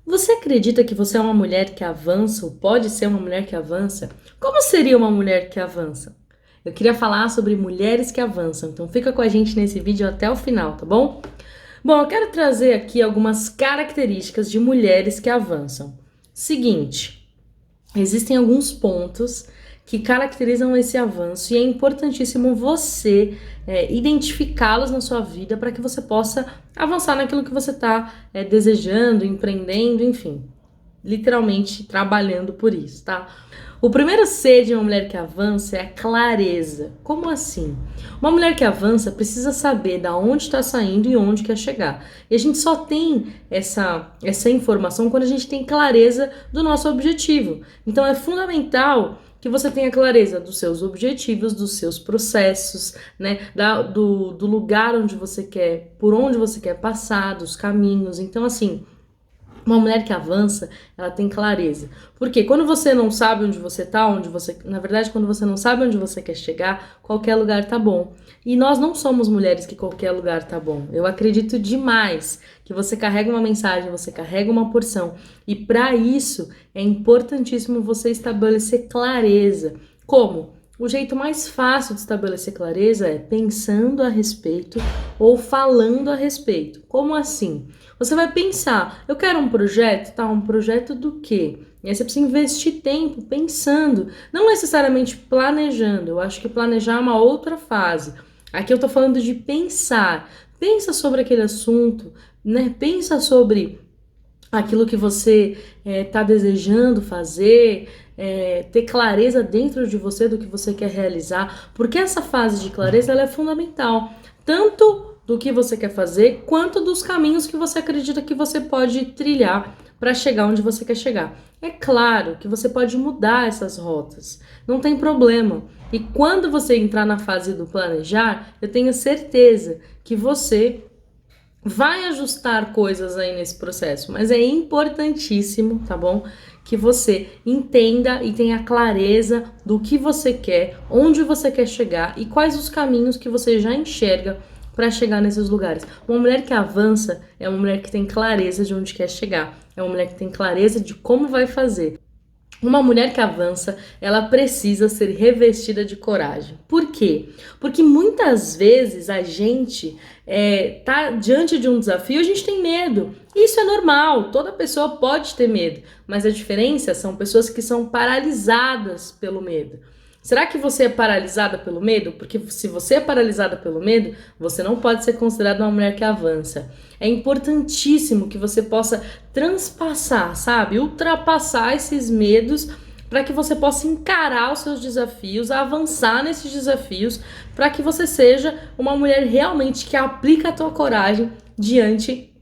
Você acredita que você é uma mulher que avança ou pode ser uma mulher que avança? Como seria uma mulher que avança? Eu queria falar sobre mulheres que avançam, então fica com a gente nesse vídeo até o final, tá bom? Bom, eu quero trazer aqui algumas características de mulheres que avançam. Seguinte, existem alguns pontos que caracterizam esse avanço e é importantíssimo você identificá-los na sua vida para que você possa avançar naquilo que você está desejando, empreendendo, enfim, literalmente trabalhando por isso, tá? O primeiro C de uma mulher que avança é a clareza. Como assim? Uma mulher que avança precisa saber da onde está saindo e onde quer chegar. E a gente só tem essa informação quando a gente tem clareza do nosso objetivo. Então é fundamental que você tenha clareza dos seus objetivos, dos seus processos, né? Do lugar onde você quer, por onde você quer passar, dos caminhos. Então, assim, uma mulher que avança, ela tem clareza. Porque quando você não sabe onde você tá, na verdade, quando você não sabe onde você quer chegar, qualquer lugar tá bom. E nós não somos mulheres que qualquer lugar tá bom. Eu acredito demais que você carrega uma mensagem, você carrega uma porção. E para isso é importantíssimo você estabelecer clareza. Como? O jeito mais fácil de estabelecer clareza é pensando a respeito ou falando a respeito. Como assim? Você vai pensar, eu quero um projeto, tá? Um projeto do quê? E aí você precisa investir tempo pensando, não necessariamente planejando. Eu acho que planejar é uma outra fase. Aqui eu tô falando de pensar. Pensa sobre aquele assunto, né? Pensa sobre aquilo que você está desejando fazer, ter clareza dentro de você do que você quer realizar, porque essa fase de clareza ela é fundamental, tanto do que você quer fazer, quanto dos caminhos que você acredita que você pode trilhar para chegar onde você quer chegar. É claro que você pode mudar essas rotas, não tem problema. E quando você entrar na fase do planejar, eu tenho certeza que você vai ajustar coisas aí nesse processo, mas é importantíssimo, tá bom? Que você entenda e tenha clareza do que você quer, onde você quer chegar e quais os caminhos que você já enxerga para chegar nesses lugares. Uma mulher que avança é uma mulher que tem clareza de onde quer chegar, é uma mulher que tem clareza de como vai fazer. Uma mulher que avança, ela precisa ser revestida de coragem. Por quê? Porque muitas vezes a gente tá diante de um desafio, a gente tem medo. Isso é normal, toda pessoa pode ter medo, mas a diferença são pessoas que são paralisadas pelo medo. Será que você é paralisada pelo medo? Porque se você é paralisada pelo medo, você não pode ser considerada uma mulher que avança. É importantíssimo que você possa transpassar, sabe? Ultrapassar esses medos para que você possa encarar os seus desafios, avançar nesses desafios, para que você seja uma mulher realmente que aplica a tua coragem diante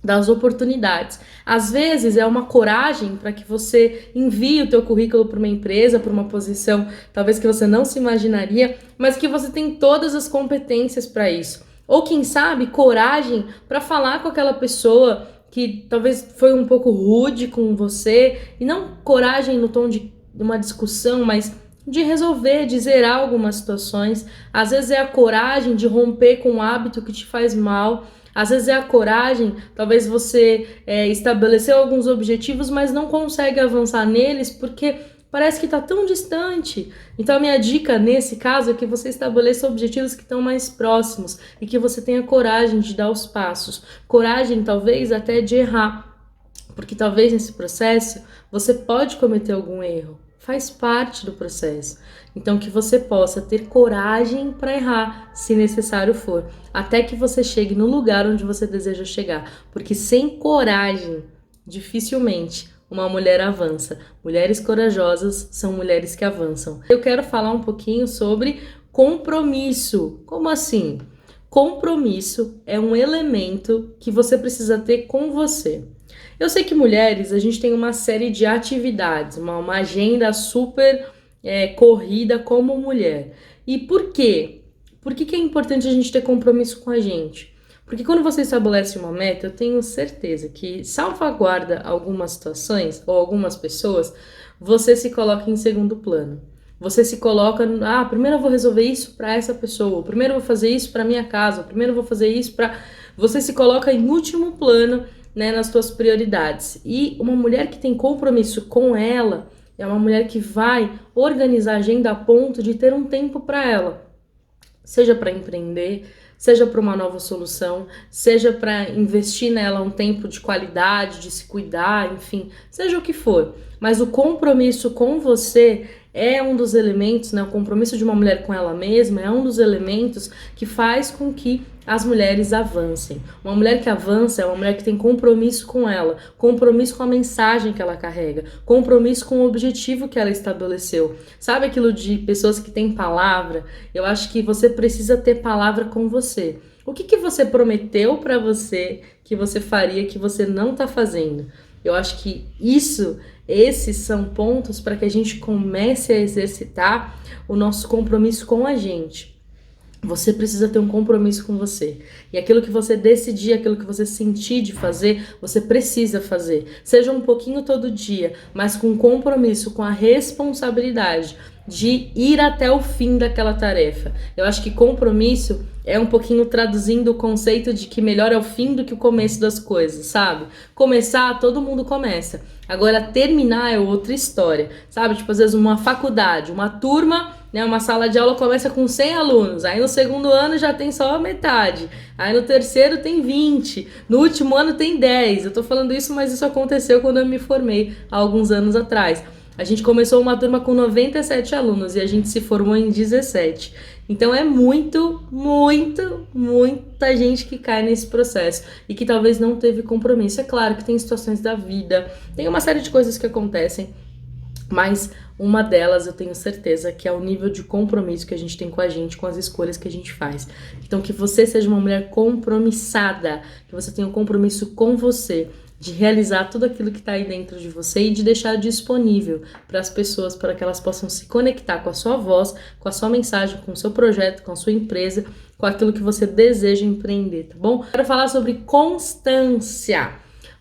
das oportunidades. Às vezes é uma coragem para que você envie o teu currículo para uma empresa, para uma posição talvez que você não se imaginaria, mas que você tem todas as competências para isso. Ou quem sabe, coragem para falar com aquela pessoa que talvez foi um pouco rude com você, e não coragem no tom de uma discussão, mas de resolver, de zerar algumas situações. Às vezes é a coragem de romper com um hábito que te faz mal. Às vezes é a coragem, talvez você estabeleceu alguns objetivos, mas não consegue avançar neles porque parece que está tão distante. Então a minha dica nesse caso é que você estabeleça objetivos que estão mais próximos e que você tenha coragem de dar os passos. Coragem talvez até de errar, porque talvez nesse processo você pode cometer algum erro. Faz parte do processo. Então, que você possa ter coragem para errar, se necessário for, até que você chegue no lugar onde você deseja chegar. Porque sem coragem, dificilmente uma mulher avança. Mulheres corajosas são mulheres que avançam. Eu quero falar um pouquinho sobre compromisso. Como assim? Compromisso é um elemento que você precisa ter com você. Eu sei que mulheres, a gente tem uma série de atividades, uma agenda super corrida como mulher. E por quê? Por que é importante a gente ter compromisso com a gente? Porque quando você estabelece uma meta, eu tenho certeza que salvaguarda algumas situações ou algumas pessoas, você se coloca em segundo plano. Você se coloca, primeiro eu vou resolver isso para essa pessoa, primeiro eu vou fazer isso para minha casa, primeiro eu vou fazer isso para... Você se coloca em último plano né, nas tuas prioridades. E uma mulher que tem compromisso com ela é uma mulher que vai organizar a agenda a ponto de ter um tempo para ela, seja para empreender, seja para uma nova solução, seja para investir nela um tempo de qualidade, de se cuidar, enfim, seja o que for. Mas o compromisso com você é um dos elementos, né? O compromisso de uma mulher com ela mesma é um dos elementos que faz com que as mulheres avancem. Uma mulher que avança é uma mulher que tem compromisso com ela, compromisso com a mensagem que ela carrega, compromisso com o objetivo que ela estabeleceu. Sabe aquilo de pessoas que têm palavra? Eu acho que você precisa ter palavra com você. O que você prometeu para você que você faria que você não está fazendo? Eu acho que esses são pontos para que a gente comece a exercitar o nosso compromisso com a gente. Você precisa ter um compromisso com você. E aquilo que você decidir, aquilo que você sentir de fazer, você precisa fazer. Seja um pouquinho todo dia, mas com compromisso, com a responsabilidade de ir até o fim daquela tarefa. Eu acho que compromisso é um pouquinho traduzindo o conceito de que melhor é o fim do que o começo das coisas, sabe? Começar, todo mundo começa. Agora, terminar é outra história, sabe? Tipo, às vezes uma faculdade, uma turma, né, uma sala de aula começa com 100 alunos, aí no segundo ano já tem só a metade, aí no terceiro tem 20, no último ano tem 10. Eu tô falando isso, mas isso aconteceu quando eu me formei há alguns anos atrás. A gente começou uma turma com 97 alunos e a gente se formou em 17. Então é muita gente que cai nesse processo e que talvez não teve compromisso. É claro que tem situações da vida, tem uma série de coisas que acontecem, mas uma delas eu tenho certeza que é o nível de compromisso que a gente tem com a gente, com as escolhas que a gente faz. Então que você seja uma mulher compromissada, que você tenha um compromisso com você, de realizar tudo aquilo que está aí dentro de você e de deixar disponível para as pessoas, para que elas possam se conectar com a sua voz, com a sua mensagem, com o seu projeto, com a sua empresa, com aquilo que você deseja empreender, tá bom? Quero falar sobre constância.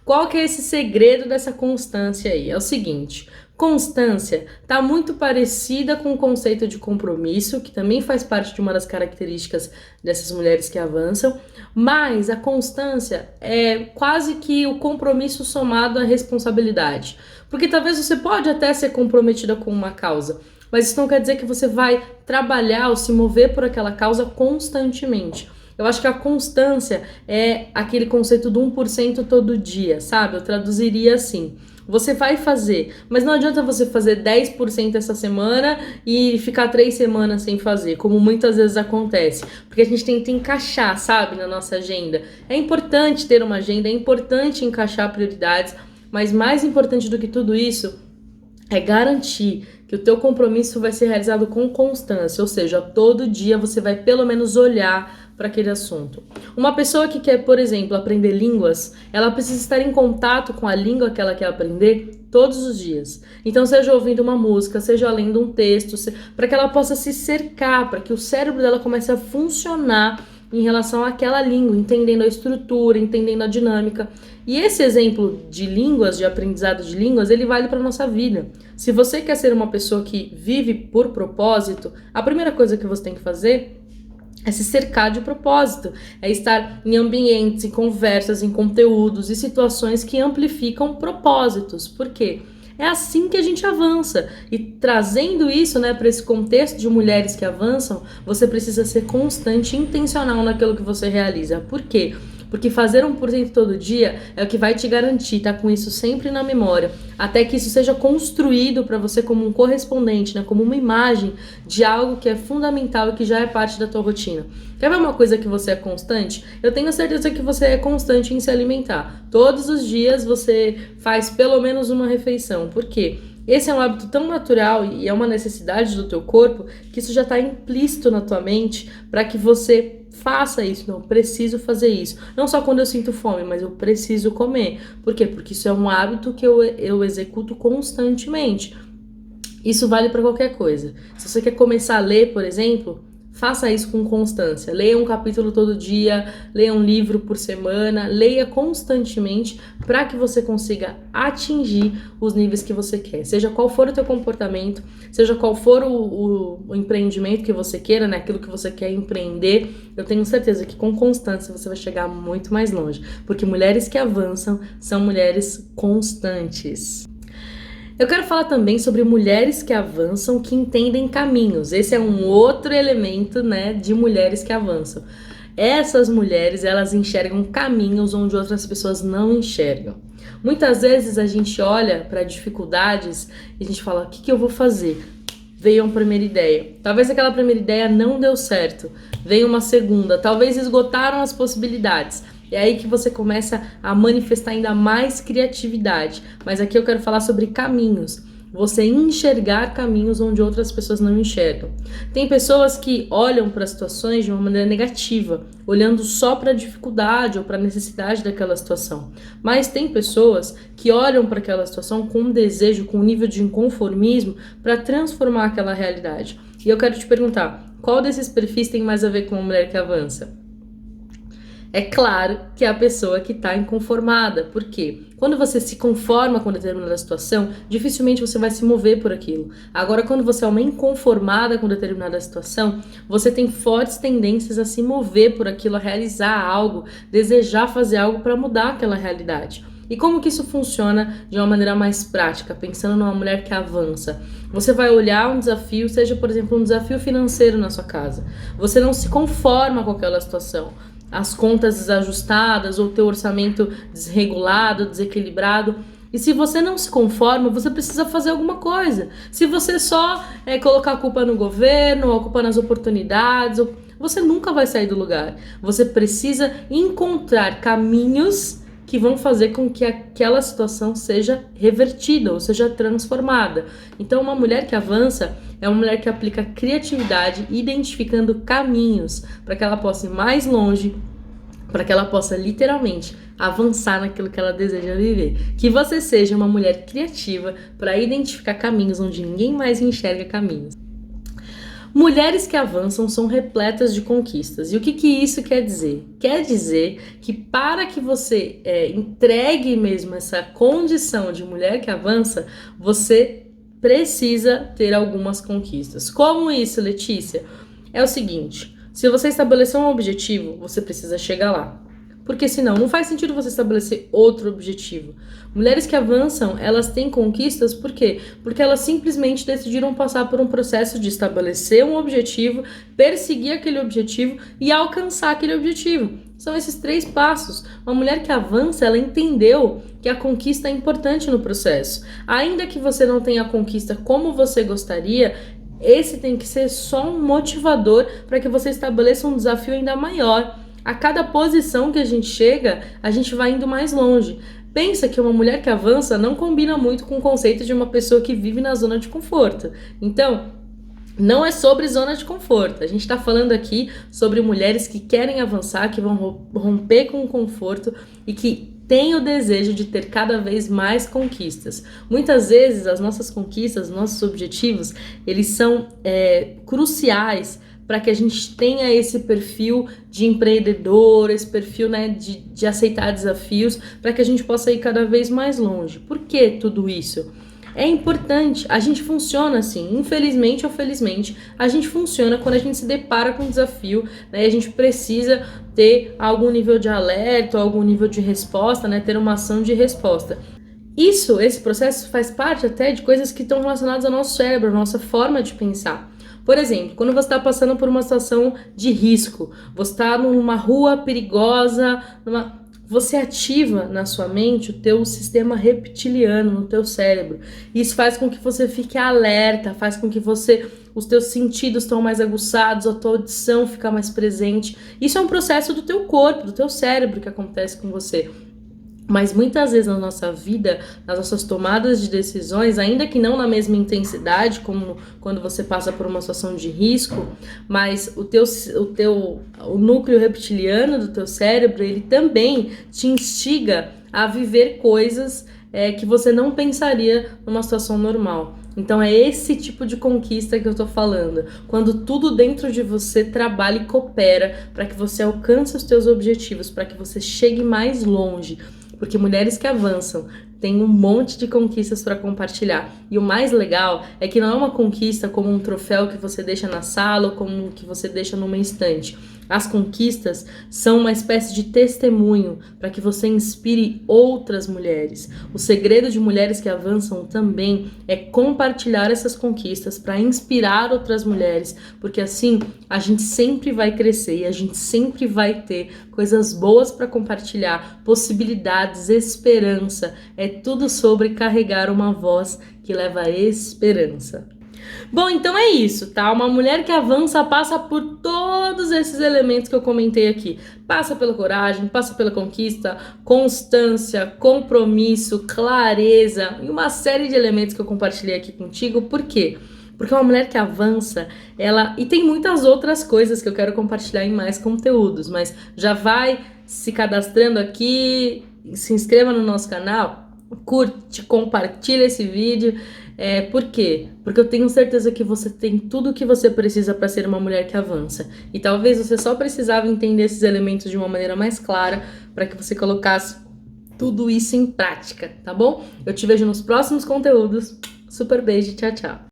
Qual que é esse segredo dessa constância aí? É o seguinte: constância está muito parecida com o conceito de compromisso, que também faz parte de uma das características dessas mulheres que avançam, mas a constância é quase que o compromisso somado à responsabilidade. Porque talvez você pode até ser comprometida com uma causa, mas isso não quer dizer que você vai trabalhar ou se mover por aquela causa constantemente. Eu acho que a constância é aquele conceito do 1% todo dia, sabe? Eu traduziria assim: você vai fazer, mas não adianta você fazer 10% essa semana e ficar 3 semanas sem fazer, como muitas vezes acontece, porque a gente tenta encaixar, sabe, na nossa agenda. É importante ter uma agenda, é importante encaixar prioridades, mas mais importante do que tudo isso é garantir que o teu compromisso vai ser realizado com constância, ou seja, todo dia você vai pelo menos olhar para aquele assunto. Uma pessoa que quer, por exemplo, aprender línguas, ela precisa estar em contato com a língua que ela quer aprender todos os dias. Então, seja ouvindo uma música, seja lendo um texto, para que ela possa se cercar, para que o cérebro dela comece a funcionar em relação àquela língua, entendendo a estrutura, entendendo a dinâmica. E esse exemplo de línguas, de aprendizado de línguas, ele vale para a nossa vida. Se você quer ser uma pessoa que vive por propósito, a primeira coisa que você tem que fazer é se cercar de propósito, é estar em ambientes, em conversas, em conteúdos e situações que amplificam propósitos. Por quê? É assim que a gente avança. E trazendo isso, né, para esse contexto de mulheres que avançam, você precisa ser constante e intencional naquilo que você realiza. Por quê? Porque fazer 1% todo dia é o que vai te garantir estar com isso sempre na memória, até que isso seja construído para você como um correspondente, né, como uma imagem de algo que é fundamental e que já é parte da tua rotina. Quer ver uma coisa que você é constante? Eu tenho certeza que você é constante em se alimentar. Todos os dias você faz pelo menos uma refeição. Por quê? Esse é um hábito tão natural e é uma necessidade do teu corpo que isso já está implícito na tua mente para que você faça isso. Não, eu preciso fazer isso. Não só quando eu sinto fome, mas eu preciso comer. Por quê? Porque isso é um hábito que eu executo constantemente. Isso vale para qualquer coisa. Se você quer começar a ler, por exemplo, faça isso com constância. Leia um capítulo todo dia, leia um livro por semana, leia constantemente para que você consiga atingir os níveis que você quer. Seja qual for o teu comportamento, seja qual for o empreendimento que você queira, né? Aquilo que você quer empreender, eu tenho certeza que com constância você vai chegar muito mais longe. Porque mulheres que avançam são mulheres constantes. Eu quero falar também sobre mulheres que avançam, que entendem caminhos. Esse é um outro elemento, né, de mulheres que avançam. Essas mulheres, elas enxergam caminhos onde outras pessoas não enxergam. Muitas vezes a gente olha para dificuldades e a gente fala, o que eu vou fazer? Veio uma primeira ideia. Talvez aquela primeira ideia não deu certo. Veio uma segunda. Talvez esgotaram as possibilidades. É aí que você começa a manifestar ainda mais criatividade. Mas aqui eu quero falar sobre caminhos. Você enxergar caminhos onde outras pessoas não enxergam. Tem pessoas que olham para as situações de uma maneira negativa, olhando só para a dificuldade ou para a necessidade daquela situação. Mas tem pessoas que olham para aquela situação com um desejo, com um nível de inconformismo para transformar aquela realidade. E eu quero te perguntar, qual desses perfis tem mais a ver com uma mulher que avança? É claro que é a pessoa que está inconformada. Por quê? Quando você se conforma com determinada situação, dificilmente você vai se mover por aquilo. Agora, quando você é uma inconformada com determinada situação, você tem fortes tendências a se mover por aquilo, a realizar algo, desejar fazer algo para mudar aquela realidade. E como que isso funciona de uma maneira mais prática, pensando numa mulher que avança? Você vai olhar um desafio, seja, por exemplo, um desafio financeiro na sua casa. Você não se conforma com aquela situação. As contas desajustadas ou teu orçamento desregulado, desequilibrado. E se você não se conforma, você precisa fazer alguma coisa. Se você só colocar a culpa no governo, ou a culpa nas oportunidades, você nunca vai sair do lugar. Você precisa encontrar caminhos que vão fazer com que aquela situação seja revertida ou seja transformada. Então, uma mulher que avança é uma mulher que aplica criatividade, identificando caminhos para que ela possa ir mais longe, para que ela possa literalmente avançar naquilo que ela deseja viver. Que você seja uma mulher criativa para identificar caminhos onde ninguém mais enxerga caminhos. Mulheres que avançam são repletas de conquistas. E o que isso quer dizer? Quer dizer que para que você entregue mesmo essa condição de mulher que avança, você precisa ter algumas conquistas. Como isso, Letícia? É o seguinte, se você estabelecer um objetivo, você precisa chegar lá. Porque senão não faz sentido você estabelecer outro objetivo. Mulheres que avançam, elas têm conquistas, por quê? Porque elas simplesmente decidiram passar por um processo de estabelecer um objetivo, perseguir aquele objetivo e alcançar aquele objetivo. São esses 3 passos. Uma mulher que avança, ela entendeu que a conquista é importante no processo. Ainda que você não tenha a conquista como você gostaria, esse tem que ser só um motivador para que você estabeleça um desafio ainda maior. A cada posição que a gente chega, a gente vai indo mais longe. Pensa que uma mulher que avança não combina muito com o conceito de uma pessoa que vive na zona de conforto. Então, não é sobre zona de conforto. A gente está falando aqui sobre mulheres que querem avançar, que vão romper com o conforto e que têm o desejo de ter cada vez mais conquistas. Muitas vezes as nossas conquistas, nossos objetivos, eles são cruciais para que a gente tenha esse perfil de empreendedor, esse perfil, né, de aceitar desafios, para que a gente possa ir cada vez mais longe. Por que tudo isso? É importante, a gente funciona assim, infelizmente ou felizmente, a gente funciona quando a gente se depara com um desafio, né, e a gente precisa ter algum nível de alerta, algum nível de resposta, né, ter uma ação de resposta. Esse processo faz parte até de coisas que estão relacionadas ao nosso cérebro, à nossa forma de pensar. Por exemplo, quando você está passando por uma situação de risco, você está numa rua perigosa, você ativa na sua mente o teu sistema reptiliano, no teu cérebro. Isso faz com que você fique alerta, faz com que os teus sentidos estão mais aguçados, a tua audição fica mais presente. Isso é um processo do teu corpo, do teu cérebro que acontece com você. Mas muitas vezes na nossa vida, nas nossas tomadas de decisões, ainda que não na mesma intensidade como quando você passa por uma situação de risco, mas o núcleo reptiliano do teu cérebro, ele também te instiga a viver coisas que você não pensaria numa situação normal. Então é esse tipo de conquista que eu tô falando. Quando tudo dentro de você trabalha e coopera para que você alcance os teus objetivos, para que você chegue mais longe. Porque mulheres que avançam têm um monte de conquistas para compartilhar. E o mais legal é que não é uma conquista como um troféu que você deixa na sala ou como que você deixa numa estante. As conquistas são uma espécie de testemunho para que você inspire outras mulheres. O segredo de mulheres que avançam também é compartilhar essas conquistas para inspirar outras mulheres, porque assim a gente sempre vai crescer e a gente sempre vai ter coisas boas para compartilhar, possibilidades, esperança. É tudo sobre carregar uma voz que leva esperança. Bom, então é isso, tá? Uma mulher que avança passa por todos esses elementos que eu comentei aqui. Passa pela coragem, passa pela conquista, constância, compromisso, clareza e uma série de elementos que eu compartilhei aqui contigo. Por quê? Porque uma mulher que avança, ela... E tem muitas outras coisas que eu quero compartilhar em mais conteúdos, mas já vai se cadastrando aqui, se inscreva no nosso canal, curte, compartilha esse vídeo. Por quê? Porque eu tenho certeza que você tem tudo o que você precisa para ser uma mulher que avança. E talvez você só precisava entender esses elementos de uma maneira mais clara para que você colocasse tudo isso em prática, tá bom? Eu te vejo nos próximos conteúdos. Super beijo, tchau, tchau.